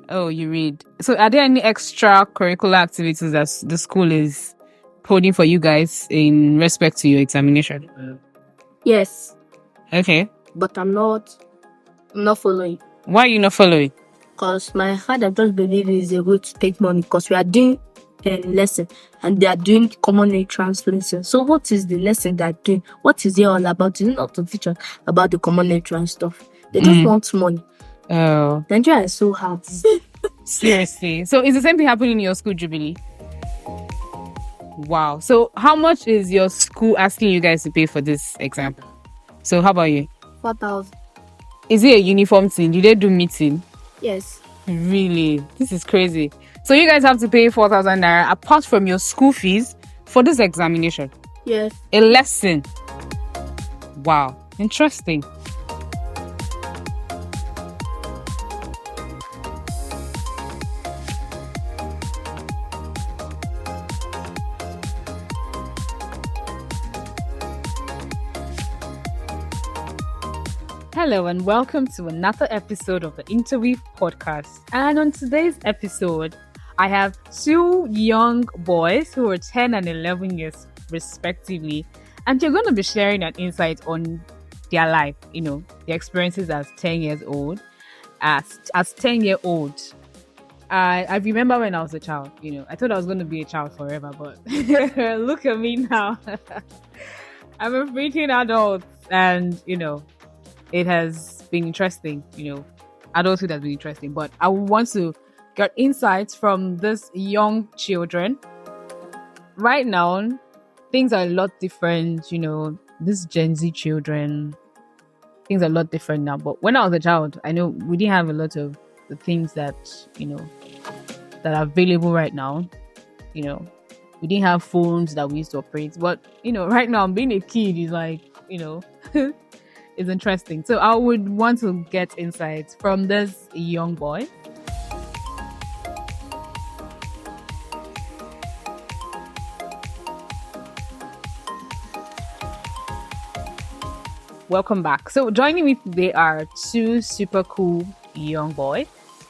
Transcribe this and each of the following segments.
Oh, you read. So are there any extracurricular activities that the school is holding for you guys in respect to your examination? Yes, Okay. but I'm not following. Why are you not following? Because my father just believe it's a way to take money because we are doing a lesson and they are doing common entrance lesson. So what is the lesson they're doing? What is it all about? It's not to teach us about the common entrance stuff. They just want money. Oh. Nigeria is so hard. Seriously. So is the same thing happening in your school, Jubilee? Wow. So how much is your school asking you guys to pay for this exam? So how about you? 4,000. Is it a uniform thing? Do they do meeting? Yes. Really? This is crazy. So you guys have to pay 4,000 naira apart from your school fees for this examination? Yes. A lesson. Wow. Interesting. Hello and welcome to another episode of the Interweave Podcast. And on today's episode, I have two young boys who are 10 and 11 years respectively, and they're going to be sharing an insight on their life, their experiences as 10 years old, as 10-year-old. I remember when I was a child, I thought I was going to be a child forever, but look at me now. I'm a freaking adult and, it has been interesting, adulthood has been interesting, but I want to get insights from these young children. Right now, things are a lot different, these Gen Z children, things are a lot different now. But when I was a child, I know we didn't have a lot of the things that, that are available right now. We didn't have phones that we used to operate. But, right now, being a kid is like, it's interesting. So I would want to get insights from this young boy. Welcome back. So joining me today are two super cool young boys,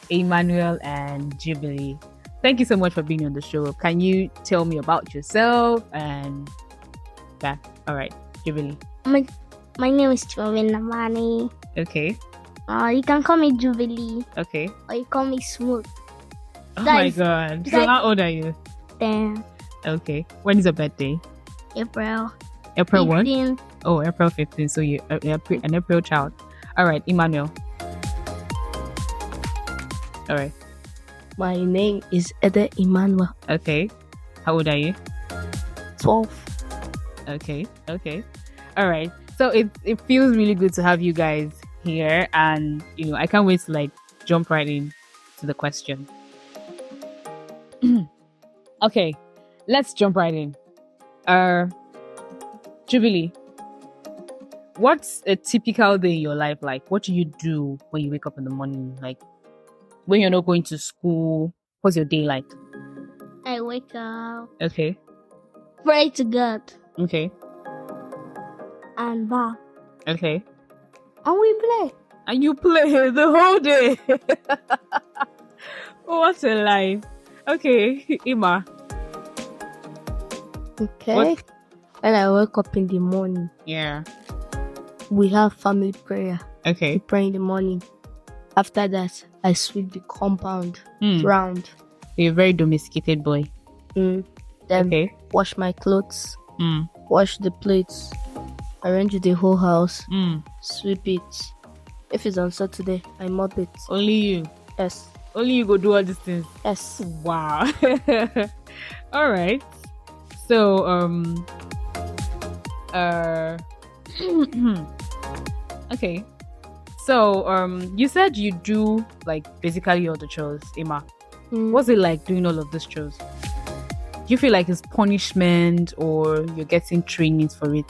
Emmanuel and Jubilee. Thank you so much for being on the show. Can you tell me about yourself? And yeah, all right, Jubilee. My name is Chovinamani. Okay. You can call me Jubilee. Okay. Or you call me Smooth. Oh my God. So how old are you? 10. Okay. When is your birthday? April. April 15. 1? Oh, April 15. So you're an April child. All right, Emmanuel. All right. My name is Ede Emmanuel. Okay. How old are you? 12. Okay. All right. So it feels really good to have you guys here, and I can't wait to jump right in to the question. Okay, let's jump right in. Jubilee, what's a typical day in your life like? What do you do when you wake up in the morning? Like when you're not going to school, what's your day like? I wake up. Okay. Pray to God. Okay. And bath. Okay. And we play. And you play the whole day. What a life. Okay, Ima. Okay. What? When I wake up in the morning, Yeah. we have family prayer. Okay. We pray in the morning. After that, I sweep the compound round. You're a very domesticated boy. Then Okay. wash my clothes, Mm. wash the plates, arrange the whole house, Mm. sweep it. If it's on Saturday, I mop it. Only you. Yes. Only you go do all these things. Yes. Wow. All right. So okay. So you said you do basically all the chores, Emma. What's it like doing all of these chores? Do you feel like it's punishment or you're getting trainings for it?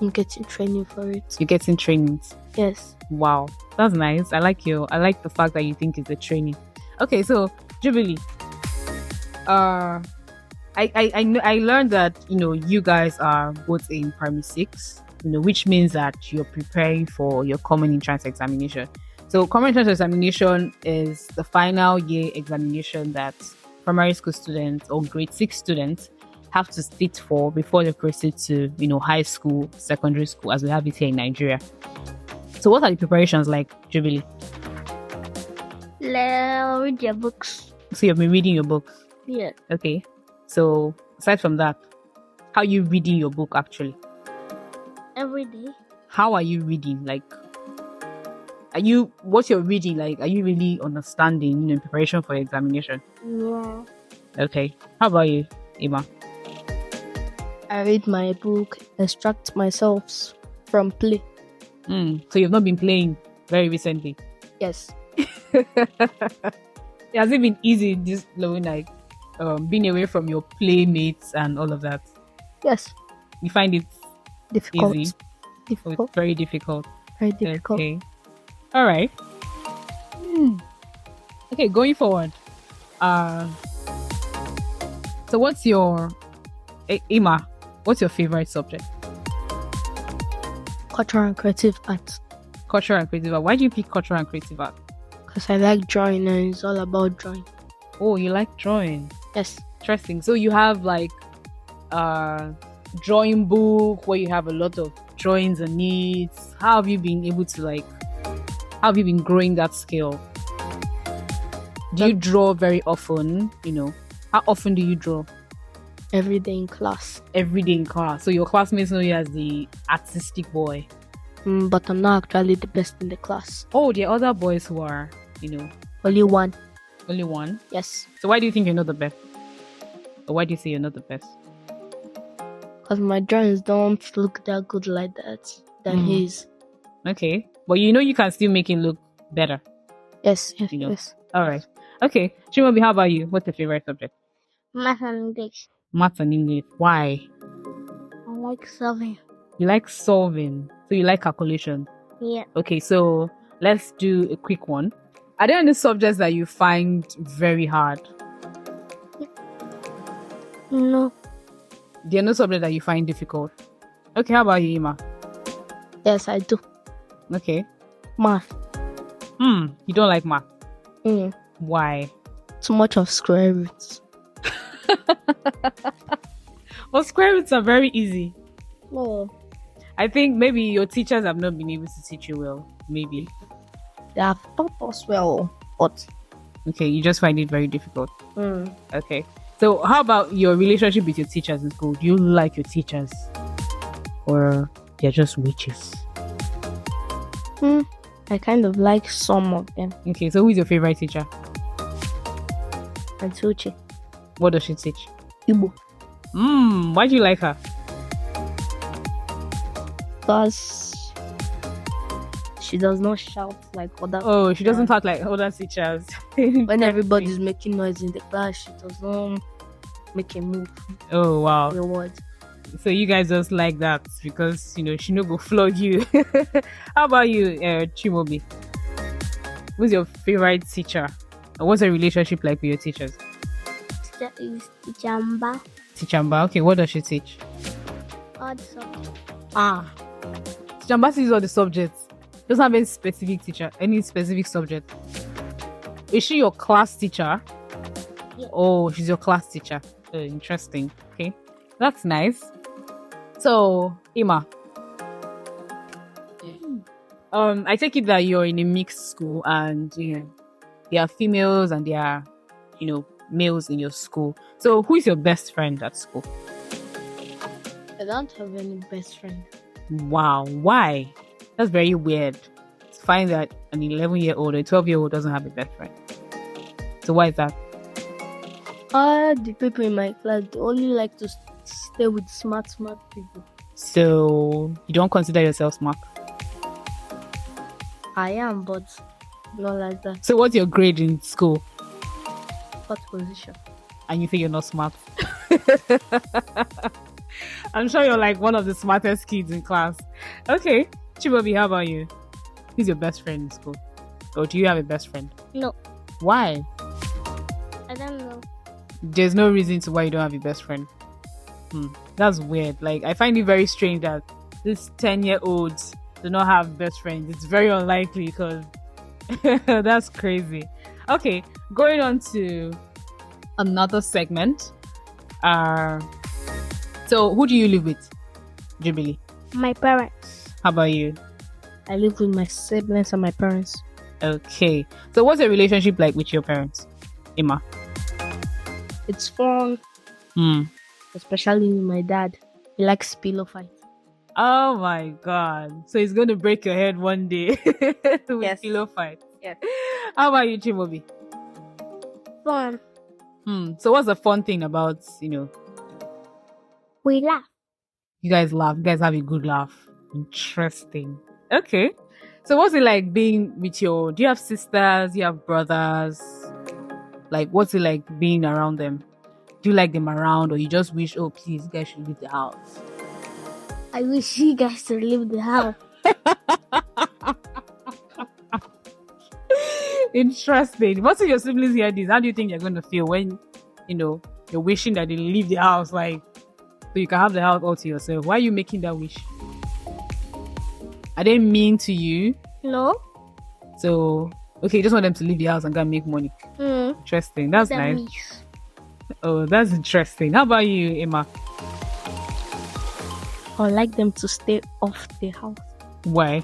I'm getting training for it. You're getting trainings. Yes. Wow, that's nice. I like the fact that you think it's a training. Okay, so Jubilee, I learned that you guys are both in primary 6, which means that you're preparing for your common entrance examination. So common entrance examination is the final year examination that primary school students or grade 6 students have to sit for before they proceed to, high school, secondary school, as we have it here in Nigeria. So what are the preparations like, Jubilee? Read your books. So you've been reading your books? Yeah. Okay. So aside from that, how are you reading your book actually? Every day. How are you reading? Like, what's your reading like? Are you really understanding in preparation for your examination? Yeah. Okay. How about you, Emma? I read my book, extract myself from play. So you've not been playing very recently? Yes. Has it been easy this long, like being away from your playmates and all of that? Yes. You find it Difficult. easy? Difficult. Oh, it's very difficult. Very difficult. Okay. All right. Okay, going forward. So what's your Emma? What's your favorite subject? Cultural and creative arts. Cultural and creative art. Why do you pick cultural and creative art? Because I like drawing and it's all about drawing. Oh, you like drawing. Yes. Interesting. So you have like drawing book where you have a lot of drawings and needs. How have you been able to how have you been growing that skill? Do you draw very often? How often do you draw? Every day in class. Every day in class. So your classmates know you as the artistic boy. But I'm not actually the best in the class. Oh, there are other boys who are, Only one. Only one? Yes. So why do you think you're not the best? Or why do you say you're not the best? Because my drawings don't look that good like that than his. Okay. But you can still make it look better. Yes. Yes. All right. Okay. Chimobi, how about you? What's your favorite subject? Math and English. Maths and English. Why? I like solving. You like solving. So you like calculation. Yeah. Okay, so let's do a quick one. Are there any subjects that you find very hard? No. There are no subjects that you find difficult. Okay, how about you, Emma? Yes, I do. Okay. Math. You don't like math? Why? Too much of square roots. Well, square roots are very easy. No. I think maybe your teachers have not been able to teach you well. Maybe. They have taught us well, but... Okay, you just find it very difficult. Okay. So how about your relationship with your teachers in school? Do you like your teachers? Or they're just witches? I kind of like some of them. Okay, so who is your favorite teacher? And Tucci. What does she teach? Igbo. Why do you like her? Because she does not shout like other. Oh, she doesn't talk like other teachers. When everybody's making noise in the class, she does not make a move. Oh wow. The word. So you guys just like that because she no go flog you. How about you, Chimobi? Who's your favorite teacher? Or what's your relationship like with your teachers? Teacher is Teacher Teacher, okay, what does she teach? all the subjects. Teacher teaches all the subjects. Doesn't have any specific teacher, any specific subject. Is she your class teacher? Yeah. Oh, she's your class teacher. Interesting. Okay, that's nice. So, Emma, I take it that you're in a mixed school and there are females and there are, males in your school. So, who is your best friend at school? I don't have any best friend. Wow, why? That's very weird. To find that an 11-year-old or a 12-year-old doesn't have a best friend. So, why is that? All the people in my class, they only like to stay with smart people. So, you don't consider yourself smart? I am, but not like that. So, what's your grade in school? What position? And you think you're not smart? I'm sure you're like one of the smartest kids in class. Okay, Chibobi, how about you? Who's your best friend in school? Or do you have a best friend? No. Why? I don't know. There's no reason to why you don't have a best friend. That's weird. Like, I find it very strange that these 10-year-olds do not have best friends. It's very unlikely because That's crazy. Okay, going on to another segment. So who do you live with, Jubilee? My parents. How about you? I live with my siblings and my parents. Okay. So what's your relationship like with your parents, Emma? It's fun, especially with my dad. He likes pillow fight. Oh my god. So he's going to break your head one day with Yes. pillow fight. Yes. How about you, Chimobi? Fun. So what's the fun thing about, We laugh. you guys laugh? You guys have a good laugh. Interesting. Okay. So what's it like being with do you have sisters? Do you have brothers? Like, what's it like being around them? Do you like them around, or you just wish, oh, please, you guys should leave the house? I wish you guys to leave the house. Interesting. What if your siblings hear this? How do you think you're going to feel when, you're wishing that they leave the house, like, so you can have the house all to yourself? Why are you making that wish? Are they mean to you? No? So, okay, you just want them to leave the house and go and make money. Interesting. That's nice. Miss. Oh, that's interesting. How about you, Emma? I would like them to stay off the house. Why?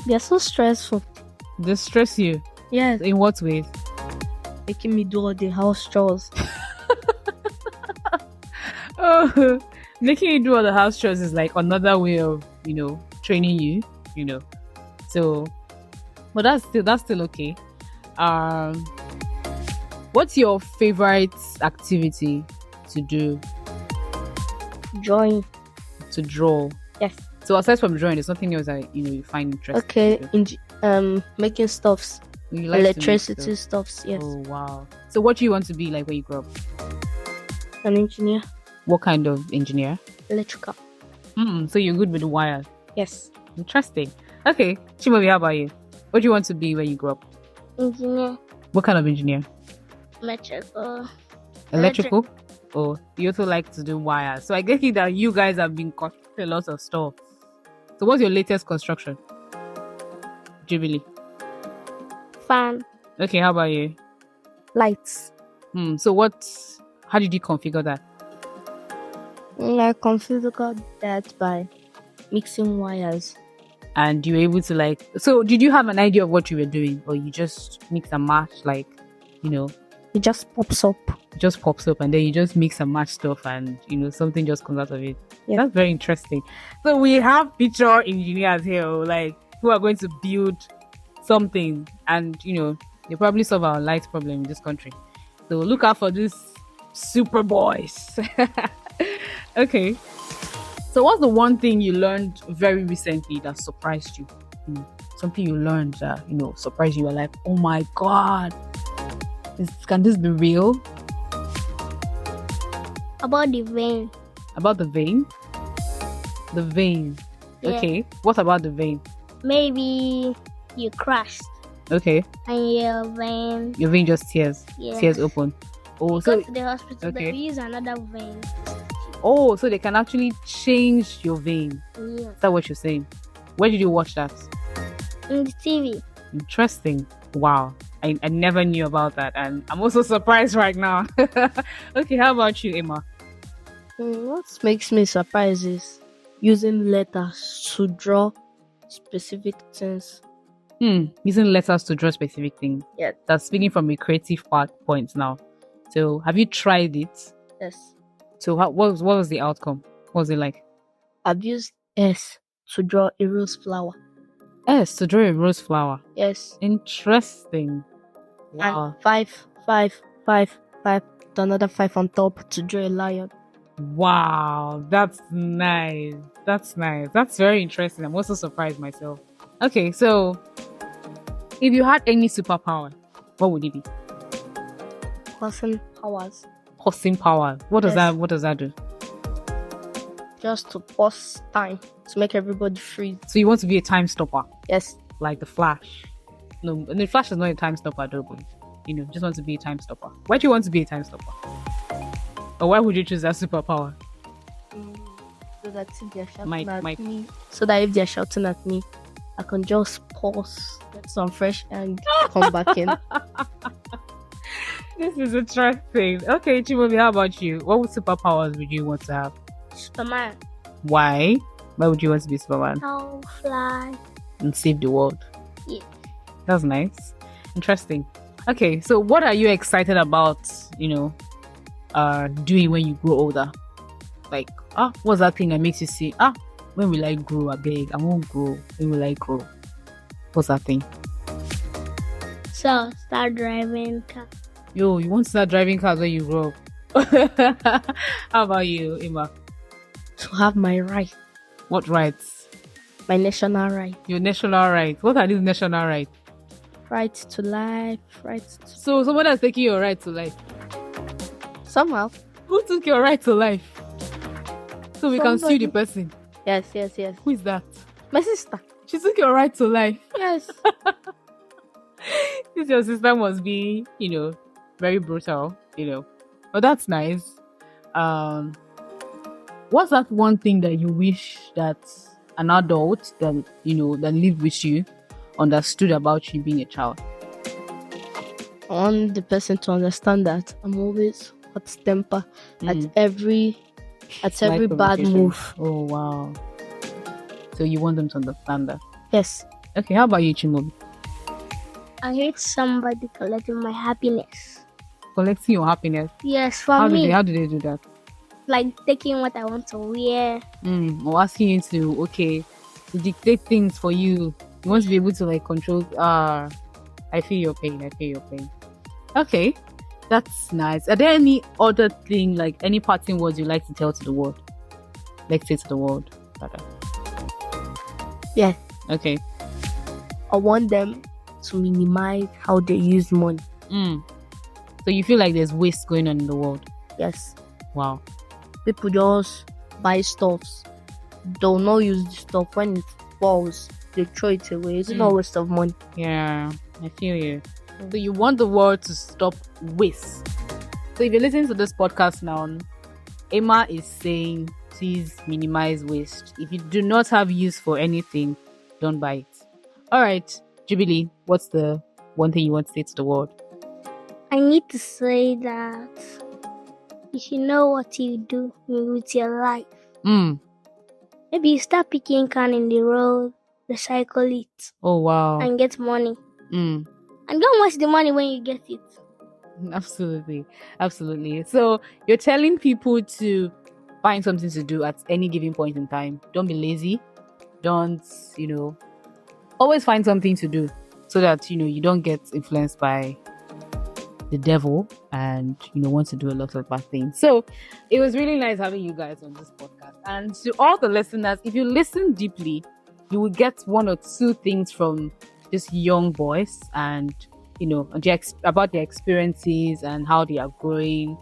They're so stressful. They stress you? Yes, In what ways? making me do all the house chores. Oh, making you do all the house chores is like another way of, training you, So, but that's still okay. What's your favorite activity to do? Drawing. To draw? Yes. So aside from drawing, there's nothing else that you find interesting. Okay, making stuffs. You like to make Electricity stuff. stuffs, yes. Oh wow! So what do you want to be like when you grow up? An engineer. What kind of engineer? Electrical. So you're good with the wires. Yes. Interesting. Okay, Chimobi, how about you? What do you want to be when you grow up? Engineer. What kind of engineer? Electrical. Electrical? Oh, you also like to do wires. So I get it that you guys have been constructing a lot of stuff. So what's your latest construction? Jubilee. Fan. Okay, how about you? Lights. So how did you configure that? I configured that by mixing wires. And you were able to so did you have an idea of what you were doing, or you just mix and match, It just pops up. just pops up and then you just mix and match stuff and something just comes out of it? Yeah. That's very interesting. So we have picture engineers here, who are going to build something, and they probably solve our light problem in this country. So look out for these super boys. Okay, so what's the one thing you learned very recently that surprised you? Something you learned that surprised you. You're like, oh my god, can this be real? About the vein. About the vein? The vein. Yeah. Okay. What about the vein? Maybe you crashed Okay. and your vein. Your vein just tears. Yes. Tears open. Oh, Go so to the hospital. okay. They use another vein. so they can actually change your vein. Yes. Is that what you're saying? Where did you watch that? In the TV. Interesting. Wow. I never knew about that, and I'm also surprised right now. Okay, how about you, Emma? What makes me surprised is using letters to draw specific things. Using letters to draw specific things. Yeah. That's speaking from a creative point now. So have you tried it? Yes. So what was the outcome? What was it like? I've used S to draw a rose flower. S to draw a rose flower. Yes. Interesting. Wow. And 5, 5, 5, 5, to another 5 on top to draw a lion. Wow, that's nice. That's nice. That's very interesting. I'm also surprised myself. Okay, so if you had any superpower, what would it be? Passing powers. Pausing power. What does Yes. that do? Just to pause time to make everybody freeze. So you want to be a time stopper, Yes. like the Flash? No, the Flash is not a time stopper, though. But just want to be a time stopper. Why do you want to be a time stopper? Or why would you choose that superpower? So that if they're shouting Mike. at me, I can just pause, get some fresh and come back in. This is interesting. Okay, Chimobi, how about you? What superpowers would you want to have? Superman. Why? Why would you want to be Superman? I'll fly. And save the world? Yeah. That's nice. Interesting. Okay, so what are you excited about, doing when you grow older? Like, what's that thing that makes you say, when will I grow? I beg, I won't grow. When will I grow? What's that thing? So start driving car. Yo, you want to start driving cars when you grow up? How about you, Emma? To have my right, What rights? my national right. Your national rights. What are these national rights? Right to life, right to... So someone has taken your right to life. Somehow. Who took your right to life? So we can sue Somebody. the person. Yes. Who is that? My sister. She took your right to life. Yes. This your sister must be, very brutal, But that's nice. What's that one thing that you wish that an adult that lived with you understood about you being a child? I want the person to understand that I'm always hot temper at every Slight bad provocation. move. Oh wow. So you want them to understand that. Yes. Okay, how about you, Chimobi? I hate somebody collecting my happiness. Collecting your happiness. Yes, for How me, do they do that? like taking what I want to wear. Or asking you to dictate things for you. You want to be able to control. I feel your pain. Okay, that's nice. Are there any other thing, like any parting words you like to tell to the world? Like say to the world, rather. Yeah. Okay. I want them to minimize how they use money. So you feel like there's waste going on in the world? Yes. Wow. People just buy stuffs. They'll not use the stuff. When it falls, they throw it away. It's not waste of money. Yeah, I feel you. So you want the world to stop waste. So if you're listening to this podcast now, Emma is saying please minimize waste. If you do not have use for anything, don't buy it. All right, Jubilee, what's the one thing you want to say to the world? I need to say that you should know what you do with your life. Maybe you start picking can in the road, recycle it, Oh wow. and get money. Mm. And don't waste the money when you get it. Absolutely. So you're telling people to find something to do at any given point in time. Don't be lazy. Don't, always find something to do so that, you don't get influenced by the devil and, want to do a lot of bad things. So it was really nice having you guys on this podcast. And to all the listeners, if you listen deeply, you will get one or two things from just young boys and, about their experiences and how they are growing.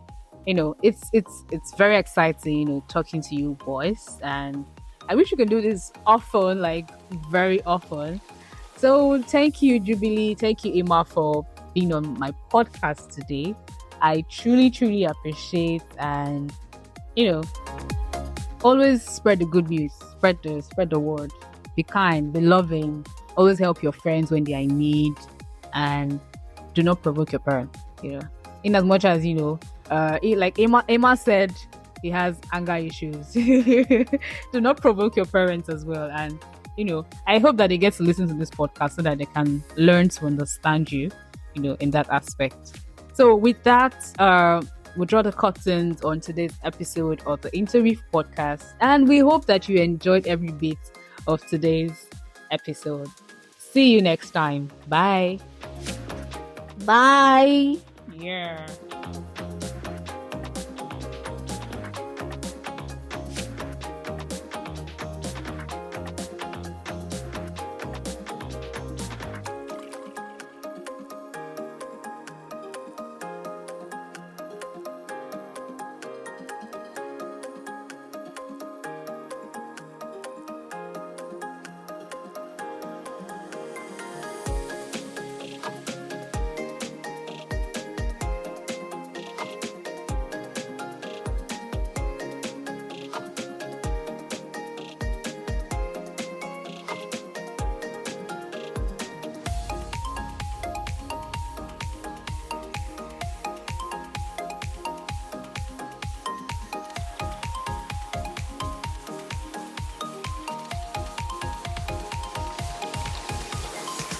It's very exciting, talking to you boys. And I wish we could do this often, like very often. So thank you, Jubilee. Thank you, Emma, for being on my podcast today. I truly, truly appreciate and, always spread the good news. Spread the word. Be kind, be loving. Always help your friends when they are in need. And do not provoke your parents, In as much as, like Emma said, he has anger issues. Do not provoke your parents as well. And, I hope that they get to listen to this podcast so that they can learn to understand you, in that aspect. So with that, we'll draw the curtains on today's episode of the Interweave Podcast. And we hope that you enjoyed every bit of today's episode. See you next time. Bye. Bye. Yeah.